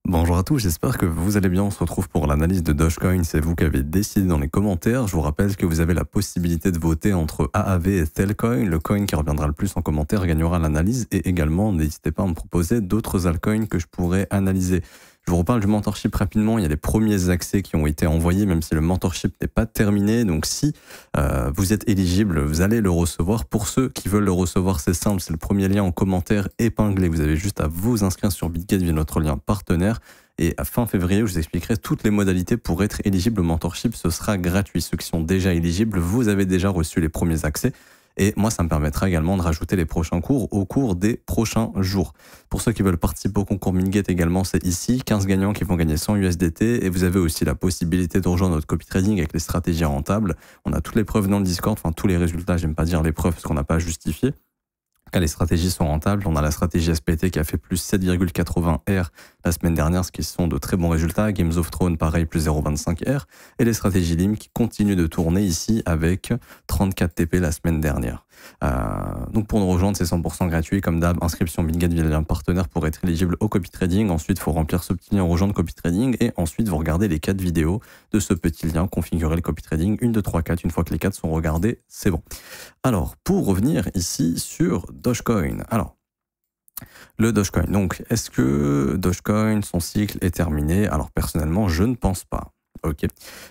Bonjour à tous, j'espère que vous allez bien. On se retrouve pour l'analyse de Dogecoin. C'est vous qui avez décidé dans les commentaires. Je vous rappelle que vous avez la possibilité de voter entre AAV et Telcoin. Le coin qui reviendra le plus en commentaire gagnera l'analyse. Et également, n'hésitez pas à me proposer d'autres altcoins que je pourrais analyser. Je vous reparle du mentorship rapidement. Il y a les premiers accès qui ont été envoyés, même si le mentorship n'est pas terminé. Donc si vous êtes éligible, vous allez le recevoir. Pour ceux qui veulent le recevoir, c'est simple. C'est le premier lien en commentaire épinglé. Vous avez juste à vous inscrire sur Bitget via notre lien partenaire. Et à fin février, je vous expliquerai toutes les modalités pour être éligible au mentorship. Ce sera gratuit. Ceux qui sont déjà éligibles, vous avez déjà reçu les premiers accès. Et moi, ça me permettra également de rajouter les prochains cours au cours des prochains jours. Pour ceux qui veulent participer au concours Minget également, c'est ici. 15 gagnants qui vont gagner 100 USDT. Et vous avez aussi la possibilité de rejoindre notre copy trading avec les stratégies rentables. On a toutes les preuves dans le Discord, enfin tous les résultats. J'aime pas dire les preuves parce qu'on n'a pas à justifier. Quand les stratégies sont rentables, on a la stratégie SPT qui a fait plus 7,80 R la semaine dernière, ce qui sont de très bons résultats. Games of Thrones, pareil, plus 0,25 R. Et les stratégies LIM qui continuent de tourner ici avec 34 TP la semaine dernière. Donc pour nous rejoindre, c'est 100% gratuit. Comme d'hab, inscription Bitget via le lien partenaire pour être éligible au copy trading. Ensuite, il faut remplir ce petit lien rejoindre copy trading. Et ensuite, vous regardez les 4 vidéos de ce petit lien, configurer le copy trading. 1, 2, 3, 4. Une fois que les 4 sont regardés, c'est bon. Alors, pour revenir ici sur Dogecoin. Alors, le Dogecoin. Donc, est-ce que Dogecoin, son cycle est terminé? Alors, personnellement, je ne pense pas. Ok.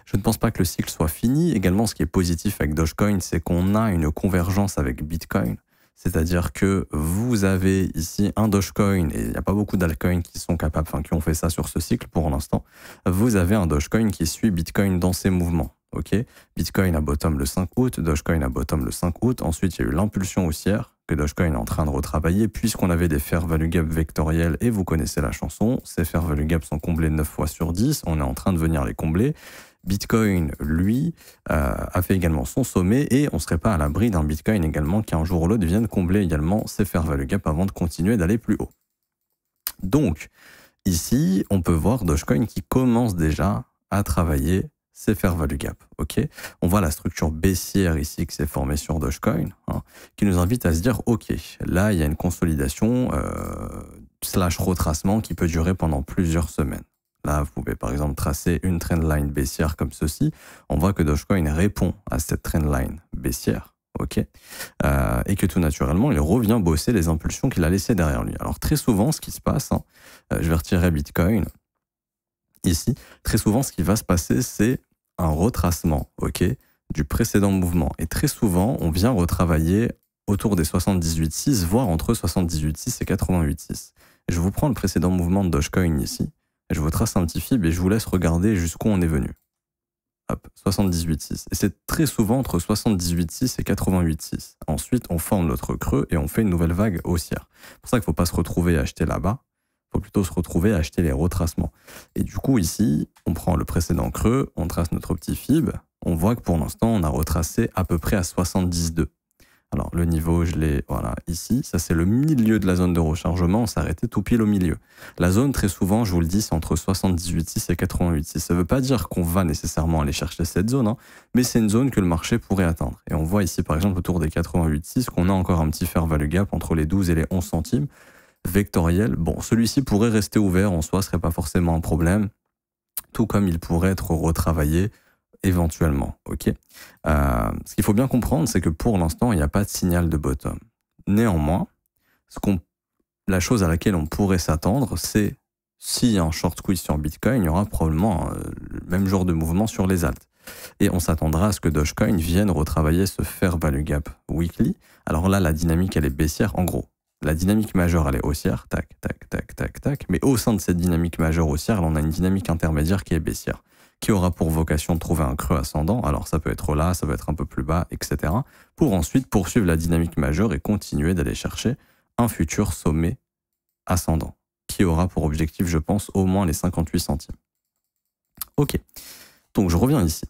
Je ne pense pas que le cycle soit fini. Également, ce qui est positif avec Dogecoin, c'est qu'on a une convergence avec Bitcoin. C'est-à-dire que vous avez ici un Dogecoin, et il n'y a pas beaucoup d'altcoins qui sont capables, enfin, qui ont fait ça sur ce cycle pour l'instant. Vous avez un Dogecoin qui suit Bitcoin dans ses mouvements. Ok, Bitcoin a bottom le 5 août, Dogecoin a bottom le 5 août. Ensuite, il y a eu l'impulsion haussière que Dogecoin est en train de retravailler puisqu'on avait des fair value gap vectoriels et vous connaissez la chanson. Ces fair value gaps sont comblés 9 fois sur 10. On est en train de venir les combler. Bitcoin, lui, a fait également son sommet et on ne serait pas à l'abri d'un Bitcoin également qui un jour ou l'autre vienne combler également ces fair value gaps avant de continuer d'aller plus haut. Donc, ici, on peut voir Dogecoin qui commence déjà à travailler c'est fair value gap. Ok, on voit la structure baissière ici qui s'est formée sur Dogecoin, qui nous invite à se dire, ok, là, il y a une consolidation slash retracement qui peut durer pendant plusieurs semaines. Là, vous pouvez par exemple tracer une trendline baissière comme ceci. On voit que Dogecoin répond à cette trendline baissière. Ok, et que tout naturellement, il revient bosser les impulsions qu'il a laissées derrière lui. Alors très souvent, ce qui se passe, je vais retirer Bitcoin, ici, très souvent, ce qui va se passer, c'est un retracement, ok, du précédent mouvement. Et très souvent, on vient retravailler autour des 78,6, voire entre 78,6 et 88,6. Et je vous prends le précédent mouvement de Dogecoin ici, et je vous trace un petit fib et je vous laisse regarder jusqu'où on est venu. Hop, 78,6. Et c'est très souvent entre 78,6 et 88,6. Ensuite, on forme notre creux et on fait une nouvelle vague haussière. C'est pour ça qu'il ne faut pas se retrouver à acheter là-bas. Il faut plutôt se retrouver à acheter les retracements. Et du coup, ici, on prend le précédent creux, on trace notre petit fib, on voit que pour l'instant, on a retracé à peu près à 72. Alors, le niveau, je l'ai, voilà, ici, ça c'est le milieu de la zone de rechargement, on s'est arrêté tout pile au milieu. La zone, très souvent, je vous le dis, c'est entre 78,6 et 88,6. Ça ne veut pas dire qu'on va nécessairement aller chercher cette zone, mais c'est une zone que le marché pourrait atteindre. Et on voit ici, par exemple, autour des 88,6, qu'on a encore un petit fair value gap entre les 12 et les 11 centimes. Vectoriel, bon, celui-ci pourrait rester ouvert en soi, ce serait pas forcément un problème, tout comme il pourrait être retravaillé éventuellement. Ok. Ce qu'il faut bien comprendre, c'est que pour l'instant, il n'y a pas de signal de bottom. Néanmoins, la chose à laquelle on pourrait s'attendre, c'est s'il y a un short squeeze sur Bitcoin, il y aura probablement le même genre de mouvement sur les alts. Et on s'attendra à ce que Dogecoin vienne retravailler ce fair value gap weekly. Alors là, la dynamique, elle est baissière. En gros, la dynamique majeure, elle est haussière, tac, tac, tac, tac, tac. Mais au sein de cette dynamique majeure haussière, on a une dynamique intermédiaire qui est baissière, qui aura pour vocation de trouver un creux ascendant. Alors ça peut être là, ça peut être un peu plus bas, etc. Pour ensuite poursuivre la dynamique majeure et continuer d'aller chercher un futur sommet ascendant, qui aura pour objectif, je pense, au moins les 58 centimes. Ok, donc je reviens ici.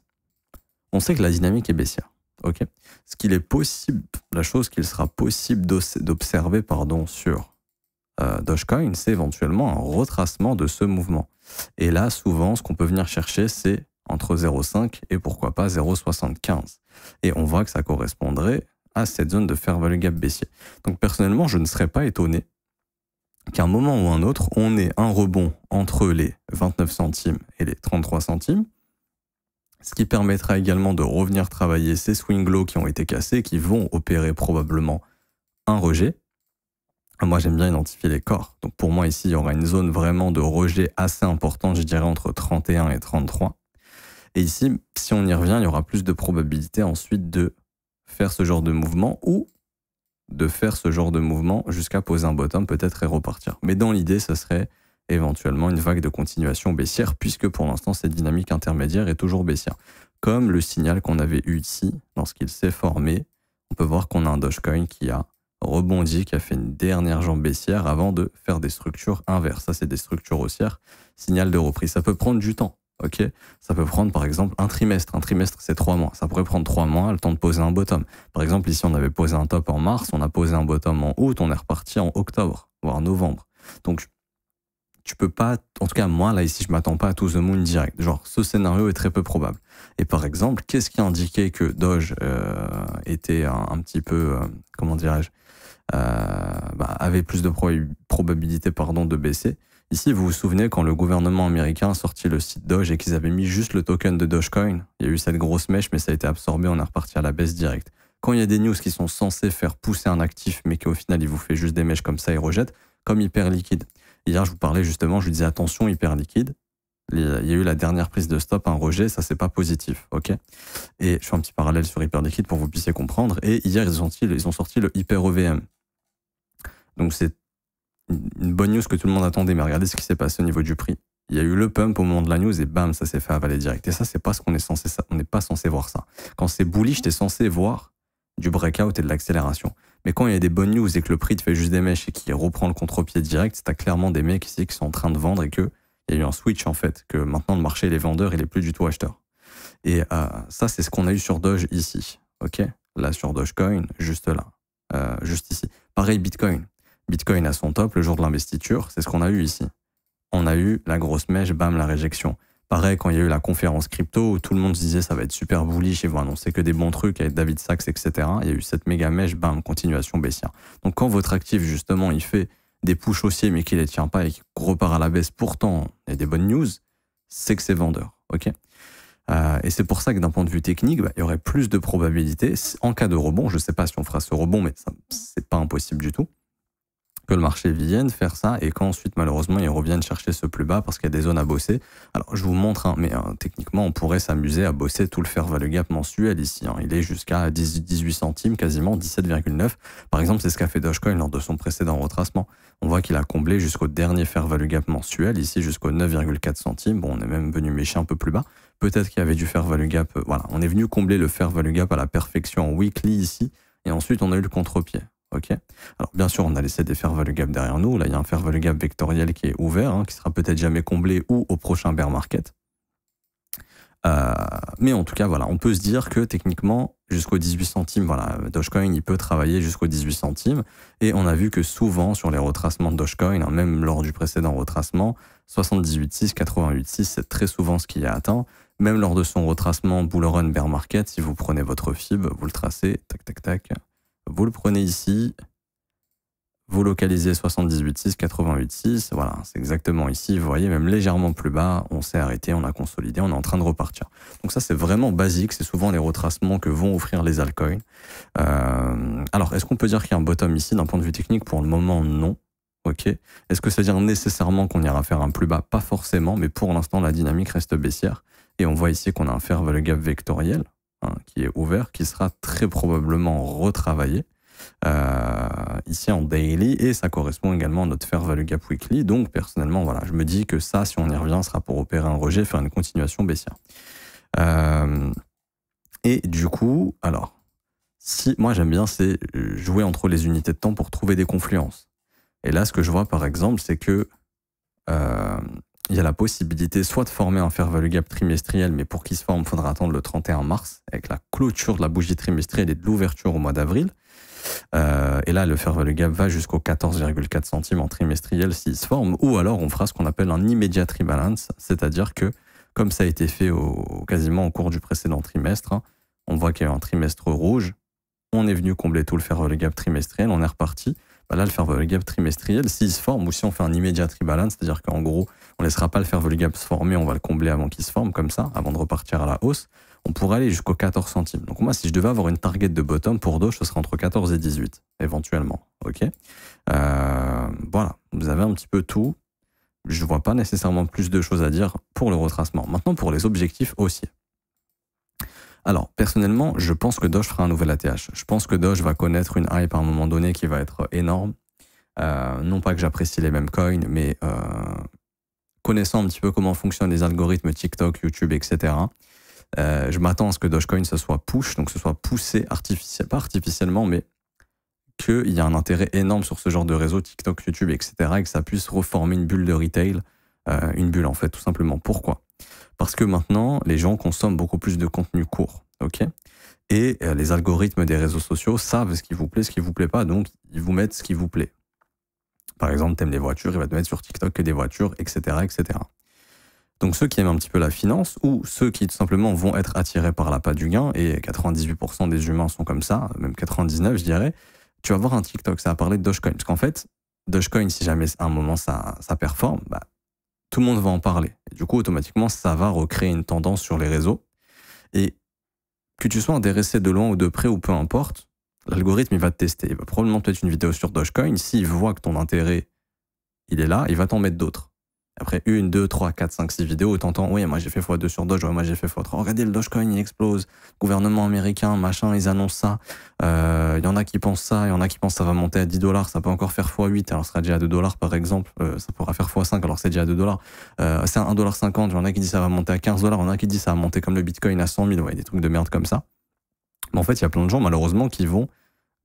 On sait que la dynamique est baissière. Ok. Ce qu'il est possible, la chose qu'il sera possible d'observer sur Dogecoin, c'est éventuellement un retracement de ce mouvement. Et là, souvent, ce qu'on peut venir chercher, c'est entre 0,5 et pourquoi pas 0,75. Et on voit que ça correspondrait à cette zone de fair value gap baissier. Donc personnellement, je ne serais pas étonné qu'à un moment ou un autre, on ait un rebond entre les 29 centimes et les 33 centimes, ce qui permettra également de revenir travailler ces swing lows qui ont été cassés, qui vont opérer probablement un rejet. Moi, j'aime bien identifier les corps. Donc pour moi, ici, il y aura une zone vraiment de rejet assez importante, je dirais entre 31 et 33. Et ici, si on y revient, il y aura plus de probabilité ensuite de faire ce genre de mouvement ou de faire ce genre de mouvement jusqu'à poser un bottom peut-être et repartir. Mais dans l'idée, ce serait éventuellement une vague de continuation baissière puisque pour l'instant, cette dynamique intermédiaire est toujours baissière. Comme le signal qu'on avait eu ici, lorsqu'il s'est formé, on peut voir qu'on a un Dogecoin qui a rebondi, qui a fait une dernière jambe baissière avant de faire des structures inverses. Ça, c'est des structures haussières, signal de reprise. Ça peut prendre du temps. Ok, ça peut prendre par exemple un trimestre. Un trimestre, c'est 3 mois. Ça pourrait prendre 3 mois, le temps de poser un bottom. Par exemple, ici, on avait posé un top en mars, on a posé un bottom en août, on est reparti en octobre, voire novembre. Donc, tu peux pas, en tout cas, moi, là, ici, je m'attends pas à to the moon direct. Genre, ce scénario est très peu probable. Et par exemple, qu'est-ce qui indiquait que Doge était un petit peu, comment dirais-je, avait plus de probabilité de baisser. Ici, vous vous souvenez quand le gouvernement américain a sorti le site Doge et qu'ils avaient mis juste le token de Dogecoin, il y a eu cette grosse mèche, mais ça a été absorbé, on est reparti à la baisse directe. Quand il y a des news qui sont censées faire pousser un actif, mais qu'au final, il vous fait juste des mèches comme ça et rejette, comme hyper liquide. Hier, je vous parlais justement, je vous disais attention, hyper liquide. Il y a eu la dernière prise de stop, un rejet, ça c'est pas positif, ok. Et je fais un petit parallèle sur hyper liquide pour que vous puissiez comprendre. Et hier, ils ont sorti le hyper EVM. Donc c'est une bonne news que tout le monde attendait, mais regardez ce qui s'est passé au niveau du prix. Il y a eu le pump au moment de la news et bam, ça s'est fait avaler direct. Et ça, c'est pas ce qu'on est censé, on n'est pas censé voir ça. Quand c'est bullish, t'es censé voir du breakout et de l'accélération. Mais quand il y a des bonnes news et que le prix te fait juste des mèches et qu'il reprend le contre-pied direct, t'as clairement des mecs ici qui sont en train de vendre et que il y a eu un switch en fait, que maintenant le marché il est vendeur, il est plus du tout acheteur. Et ça, c'est ce qu'on a eu sur Doge ici, ok. Là sur Dogecoin, juste là, juste ici. Pareil Bitcoin. Bitcoin à son top le jour de l'investiture, c'est ce qu'on a eu ici. On a eu la grosse mèche, bam, la réjection. Pareil, quand il y a eu la conférence crypto, où tout le monde se disait ça va être super bullish, ils vont annoncer que des bons trucs avec David Sachs, etc. Il y a eu cette méga mèche, bam, continuation baissière. Donc quand votre actif, justement, il fait des pushs haussiers, mais qu'il les tient pas et qu'il repart à la baisse, pourtant, il y a des bonnes news, c'est que c'est vendeur, ok. Et c'est pour ça que d'un point de vue technique, il y aurait plus de probabilité, en cas de rebond, je sais pas si on fera ce rebond, mais c'est pas impossible du tout, que le marché vienne faire ça et qu'ensuite malheureusement ils reviennent chercher ce plus bas parce qu'il y a des zones à bosser. Alors je vous montre, mais techniquement on pourrait s'amuser à bosser tout le fair value gap mensuel ici. Il est jusqu'à 18 centimes, quasiment 17,9. Par exemple, c'est ce qu'a fait Dogecoin lors de son précédent retracement. On voit qu'il a comblé jusqu'au dernier fair value gap mensuel, ici jusqu'au 9,4 centimes. Bon, on est même venu mécher un peu plus bas. Peut-être qu'il y avait du fair value gap. Voilà, on est venu combler le fair value gap à la perfection en weekly ici et ensuite on a eu le contre-pied. Ok. Alors bien sûr, on a laissé des fair value gap derrière nous. Là, il y a un fair value gap vectoriel qui est ouvert, qui sera peut-être jamais comblé ou au prochain bear market. Mais en tout cas, voilà, on peut se dire que techniquement, jusqu'au 18 centimes, voilà, Dogecoin, il peut travailler jusqu'au 18 centimes. Et on a vu que souvent, sur les retracements de Dogecoin, même lors du précédent retracement, 78,6, 88,6, c'est très souvent ce qui est atteint. Même lors de son retracement bull run bear market, si vous prenez votre FIB, vous le tracez, tac, tac, tac. Vous le prenez ici, vous localisez 78,6, 88,6, voilà, c'est exactement ici, vous voyez, même légèrement plus bas, on s'est arrêté, on a consolidé, on est en train de repartir. Donc ça, c'est vraiment basique, c'est souvent les retracements que vont offrir les altcoins. Alors, est-ce qu'on peut dire qu'il y a un bottom ici d'un point de vue technique? Pour le moment, non. Ok. Est-ce que ça veut dire nécessairement qu'on ira faire un plus bas? Pas forcément, mais pour l'instant, la dynamique reste baissière. Et on voit ici qu'on a un fair value gap vectoriel, qui est ouvert, qui sera très probablement retravaillé ici en daily, et ça correspond également à notre fair value gap weekly. Donc personnellement, voilà, je me dis que ça, si on y revient, sera pour opérer un rejet, faire une continuation baissière. Et du coup, alors, si moi j'aime bien, c'est jouer entre les unités de temps pour trouver des confluences. Et là, ce que je vois par exemple, c'est que il y a la possibilité soit de former un fair value gap trimestriel, mais pour qu'il se forme, il faudra attendre le 31 mars, avec la clôture de la bougie trimestrielle et de l'ouverture au mois d'avril. Et là, le fair value gap va jusqu'au 14,4 centimes en trimestriel s'il se forme, ou alors on fera ce qu'on appelle un immediate rebalance, c'est-à-dire que, comme ça a été fait quasiment au cours du précédent trimestre, on voit qu'il y a eu un trimestre rouge, on est venu combler tout le fair value gap trimestriel, on est reparti. bah là, le fair value gap trimestriel, s'il se forme ou si on fait un immediate rebalance, c'est-à-dire qu'en gros, on ne laissera pas le fair value gap se former, on va le combler avant qu'il se forme, comme ça, avant de repartir à la hausse, on pourrait aller jusqu'aux 14 centimes. Donc moi, si je devais avoir une target de bottom pour Doge, ce serait entre 14 et 18, éventuellement. Ok, voilà, vous avez un petit peu tout. Je ne vois pas nécessairement plus de choses à dire pour le retracement. Maintenant, pour les objectifs haussiers. Alors, personnellement, je pense que Doge fera un nouvel ATH. Je pense que Doge va connaître une hype à un moment donné qui va être énorme. Non pas que j'apprécie les mêmes coins, mais connaissant un petit peu comment fonctionnent les algorithmes TikTok, YouTube, etc., je m'attends à ce que Dogecoin se soit push, donc ce soit poussé pas artificiellement, mais qu'il y a un intérêt énorme sur ce genre de réseau, TikTok, YouTube, etc., et que ça puisse reformer une bulle de retail, une bulle en fait, tout simplement. Pourquoi ? Parce que maintenant, les gens consomment beaucoup plus de contenu court, ok ? Et les algorithmes des réseaux sociaux savent ce qui vous plaît, ce qui vous plaît pas, donc ils vous mettent ce qui vous plaît. Par exemple, t'aimes les voitures, il va te mettre sur TikTok que des voitures, etc., etc. Donc ceux qui aiment un petit peu la finance ou ceux qui tout simplement vont être attirés par l'appât du gain, et 98% des humains sont comme ça, même 99% je dirais, tu vas voir un TikTok, ça va parler de Dogecoin. Parce qu'en fait, Dogecoin, si jamais à un moment ça performe, bah, tout le monde va en parler. Et du coup, automatiquement, ça va recréer une tendance sur les réseaux. Et que tu sois intéressé de loin ou de près ou peu importe, l'algorithme, il va te tester. Il va probablement te mettre une vidéo sur Dogecoin. S'il voit que ton intérêt, il est là, il va t'en mettre d'autres. Après 1, 2, 3, 4, 5, 6 vidéos, t'entends, oui, moi j'ai fait x2 sur Doge, ouais, moi j'ai fait x3. Regardez, le Dogecoin, il explose. Gouvernement américain, machin, ils annoncent ça. Y en a qui pensent ça, il y en a qui pensent que ça va monter à 10 $, ça peut encore faire x8, alors ça sera déjà à 2 $ par exemple. Ça pourra faire x5, alors c'est déjà à 2 $. C'est à 1,50 $, il y en a qui disent ça va monter à 15 $, il y en a qui disent ça va monter comme le Bitcoin à 100 000, ouais, des trucs de merde comme ça. Mais en fait, il y a plein de gens, malheureusement, qui vont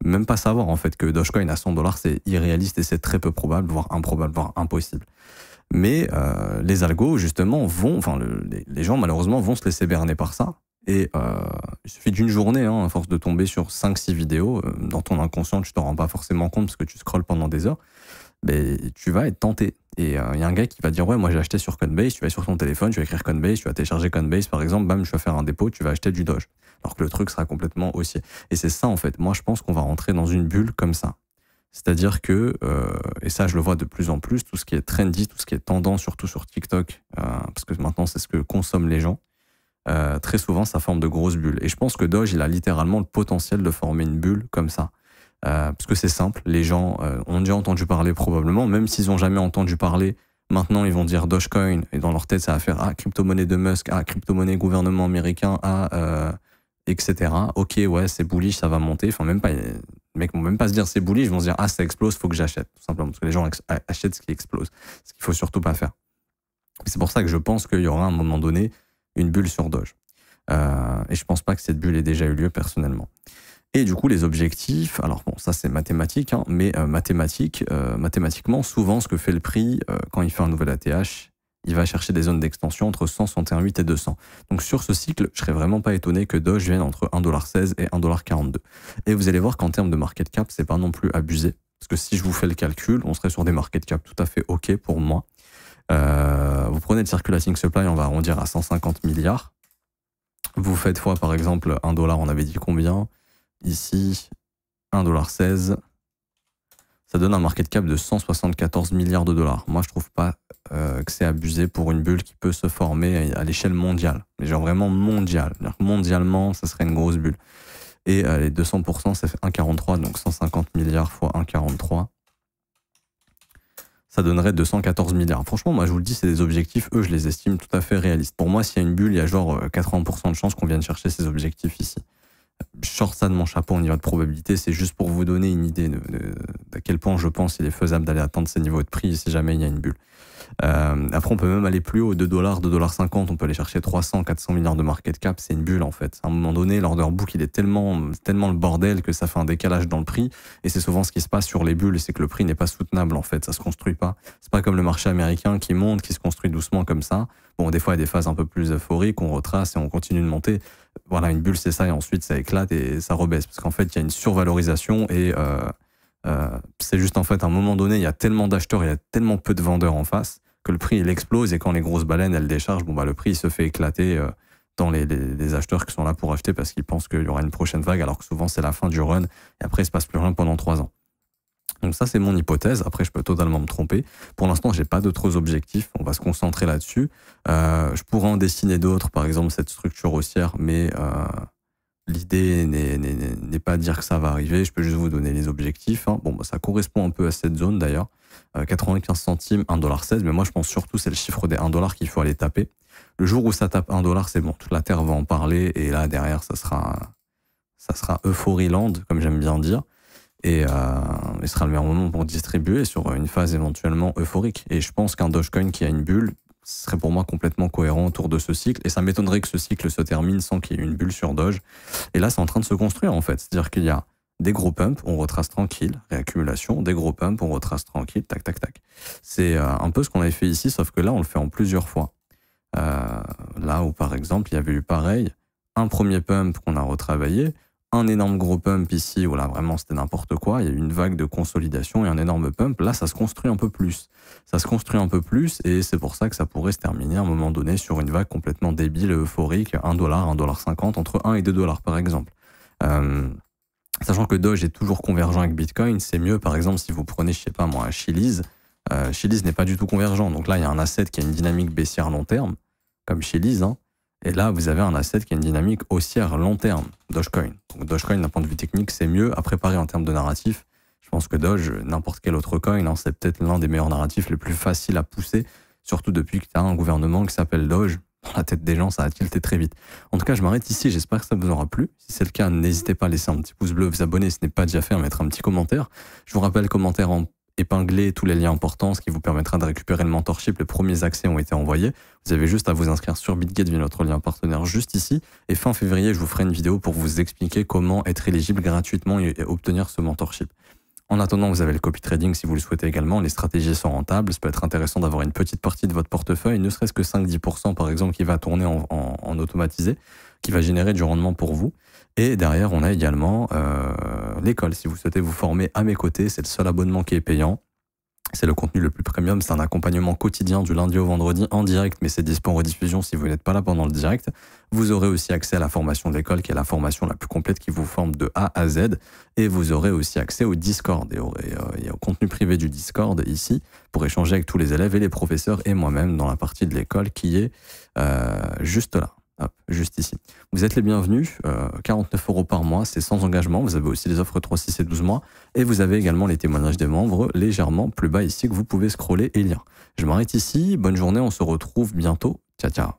même pas savoir en fait que Dogecoin à 100 $, c'est irréaliste et c'est très peu probable, voire improbable, voire impossible. Mais les algos, justement, les gens, malheureusement, vont se laisser berner par ça. Et il suffit d'une journée, hein, à force de tomber sur 5-6 vidéos, dans ton inconscient, tu t'en rends pas forcément compte parce que tu scrolles pendant des heures, mais tu vas être tenté. Et il y a un gars qui va dire, ouais, moi j'ai acheté sur Coinbase, tu vas sur ton téléphone, tu vas écrire Coinbase, tu vas télécharger Coinbase, par exemple, bam, tu vas faire un dépôt, tu vas acheter du Doge. Alors que le truc sera complètement haussier. Et c'est ça, en fait. Moi, je pense qu'on va rentrer dans une bulle comme ça. C'est-à-dire que, et ça je le vois de plus en plus, tout ce qui est trendy, tout ce qui est tendance, surtout sur TikTok, parce que maintenant c'est ce que consomment les gens, très souvent ça forme de grosses bulles. Et je pense que Doge, il a littéralement le potentiel de former une bulle comme ça. Parce que c'est simple, les gens ont déjà entendu parler probablement, même s'ils n'ont jamais entendu parler, maintenant ils vont dire Dogecoin, et dans leur tête ça va faire « Ah, crypto-monnaie de Musk, ah, crypto-monnaie gouvernement américain, ah, etc. Ok, ouais, c'est bullish, ça va monter. » Enfin, même pas... Les mecs vont même pas se dire c'est bullish, ils vont se dire ah ça explose, faut que j'achète, tout simplement, parce que les gens achètent ce qui explose, ce qu'il faut surtout pas faire. C'est pour ça que je pense qu'il y aura à un moment donné une bulle sur Doge. Et je pense pas que cette bulle ait déjà eu lieu personnellement. Et du coup les objectifs, alors bon ça c'est mathématique, hein, mais mathématiquement souvent ce que fait le prix quand il fait un nouvel ATH, il va chercher des zones d'extension entre 161,8 et 200. Donc sur ce cycle, je serais vraiment pas étonné que Doge vienne entre 1,16 $ et 1,42 $. Et vous allez voir qu'en termes de market cap, c'est pas non plus abusé. Parce que si je vous fais le calcul, on serait sur des market cap tout à fait OK pour moi. Vous prenez le circulating supply, on va arrondir à 150 milliards. Vous faites fois par exemple 1 $, on avait dit combien ? Ici, 1,16 $. Ça donne un market cap de 174 milliards de dollars. Moi, je trouve pas que c'est abusé pour une bulle qui peut se former à l'échelle mondiale. Mais genre vraiment mondiale. Mondialement, ça serait une grosse bulle. Et les 200%, ça fait 1,43, donc 150 milliards fois 1,43. Ça donnerait 214 milliards. Franchement, moi, je vous le dis, c'est des objectifs, eux, je les estime tout à fait réalistes. Pour moi, s'il y a une bulle, il y a genre 80% de chances qu'on vienne chercher ces objectifs ici. Je sors ça de mon chapeau au niveau de probabilité, c'est juste pour vous donner une idée d'à quel point je pense qu'il est faisable d'aller atteindre ces niveaux de prix si jamais il y a une bulle. Après, on peut même aller plus haut, 2 $, 2,50 $, on peut aller chercher 300, 400 milliards de market cap, c'est une bulle en fait. À un moment donné, l'order book, il est tellement le bordel que ça fait un décalage dans le prix, et c'est souvent ce qui se passe sur les bulles, c'est que le prix n'est pas soutenable en fait, ça se construit pas. C'est pas comme le marché américain qui monte, qui se construit doucement comme ça. Bon, des fois, il y a des phases un peu plus euphoriques, on retrace et on continue de monter. Voilà, une bulle, c'est ça, et ensuite ça éclate et ça rebaisse, parce qu'en fait, il y a une survalorisation et c'est juste en fait, à un moment donné, il y a tellement d'acheteurs, il y a tellement peu de vendeurs en face que le prix il explose, et quand les grosses baleines elles déchargent, bon bah le prix il se fait éclater dans les acheteurs qui sont là pour acheter parce qu'ils pensent qu'il y aura une prochaine vague, alors que souvent c'est la fin du run et après il se passe plus rien pendant 3 ans. Donc ça, c'est mon hypothèse. Après, je peux totalement me tromper. Pour l'instant, j'ai pas d'autres objectifs. On va se concentrer là-dessus. Je pourrais en dessiner d'autres, par exemple cette structure haussière, mais l'idée n'est pas de dire que ça va arriver. Je peux juste vous donner les objectifs. Hein. Bon, bah, ça correspond un peu à cette zone d'ailleurs. 95 centimes, 1,16 $. Mais moi, je pense surtout c'est le chiffre des 1 $ qu'il faut aller taper. Le jour où ça tape 1 $, c'est bon. Toute la Terre va en parler. Et là, derrière, ça sera Euphorie Land, comme j'aime bien dire. Et ce sera le meilleur moment pour distribuer sur une phase éventuellement euphorique. Et je pense qu'un Dogecoin qui a une bulle serait pour moi complètement cohérent autour de ce cycle. Et ça m'étonnerait que ce cycle se termine sans qu'il y ait une bulle sur Doge. Et là, c'est en train de se construire en fait. C'est-à-dire qu'il y a des gros pumps, on retrace tranquille, réaccumulation, des gros pumps, on retrace tranquille, tac, tac, tac. C'est un peu ce qu'on avait fait ici, sauf que là, on le fait en plusieurs fois. Là où, par exemple, il y avait eu pareil, un premier pump qu'on a retravaillé, un énorme gros pump ici, où là vraiment c'était n'importe quoi, il y a eu une vague de consolidation et un énorme pump, là ça se construit un peu plus. Ça se construit un peu plus et c'est pour ça que ça pourrait se terminer à un moment donné sur une vague complètement débile et euphorique, 1 $, 1,50 $, entre 1 et 2 $ par exemple. Sachant que Doge est toujours convergent avec Bitcoin, c'est mieux par exemple si vous prenez, je sais pas moi, Chiliz. Chiliz n'est pas du tout convergent, donc là il y a un asset qui a une dynamique baissière long terme, comme Chiliz, hein. Et là, vous avez un asset qui a une dynamique haussière long terme, Dogecoin. Donc Dogecoin, d'un point de vue technique, c'est mieux à préparer en termes de narratif. Je pense que Doge, n'importe quel autre coin, hein, c'est peut-être l'un des meilleurs narratifs les plus faciles à pousser, surtout depuis que tu as un gouvernement qui s'appelle Doge. Dans la tête des gens, ça a tilté très vite. En tout cas, je m'arrête ici, j'espère que ça vous aura plu. Si c'est le cas, n'hésitez pas à laisser un petit pouce bleu, vous abonner, ce n'est pas déjà fait, à mettre un petit commentaire. Je vous rappelle, commentaire en épingler tous les liens importants, ce qui vous permettra de récupérer le mentorship. Les premiers accès ont été envoyés. Vous avez juste à vous inscrire sur BitGet via notre lien partenaire juste ici. Et fin février, je vous ferai une vidéo pour vous expliquer comment être éligible gratuitement et obtenir ce mentorship. En attendant, vous avez le copy trading si vous le souhaitez également. Les stratégies sont rentables. Ça peut être intéressant d'avoir une petite partie de votre portefeuille, ne serait-ce que 5-10% par exemple, qui va tourner en automatisé, qui va générer du rendement pour vous. Et derrière, on a également l'école. Si vous souhaitez vous former à mes côtés, c'est le seul abonnement qui est payant. C'est le contenu le plus premium, c'est un accompagnement quotidien du lundi au vendredi en direct, mais c'est dispo en rediffusion si vous n'êtes pas là pendant le direct. Vous aurez aussi accès à la formation de l'école, qui est la formation la plus complète qui vous forme de A à Z. Et vous aurez aussi accès au Discord et au contenu privé du Discord ici, pour échanger avec tous les élèves et les professeurs et moi-même dans la partie de l'école qui est juste là. Hop, juste ici. Vous êtes les bienvenus, 49 € par mois, c'est sans engagement. Vous avez aussi les offres 3, 6 et 12 mois. Et vous avez également les témoignages des membres légèrement plus bas ici que vous pouvez scroller et lire. Je m'arrête ici, bonne journée, on se retrouve bientôt. Ciao, ciao.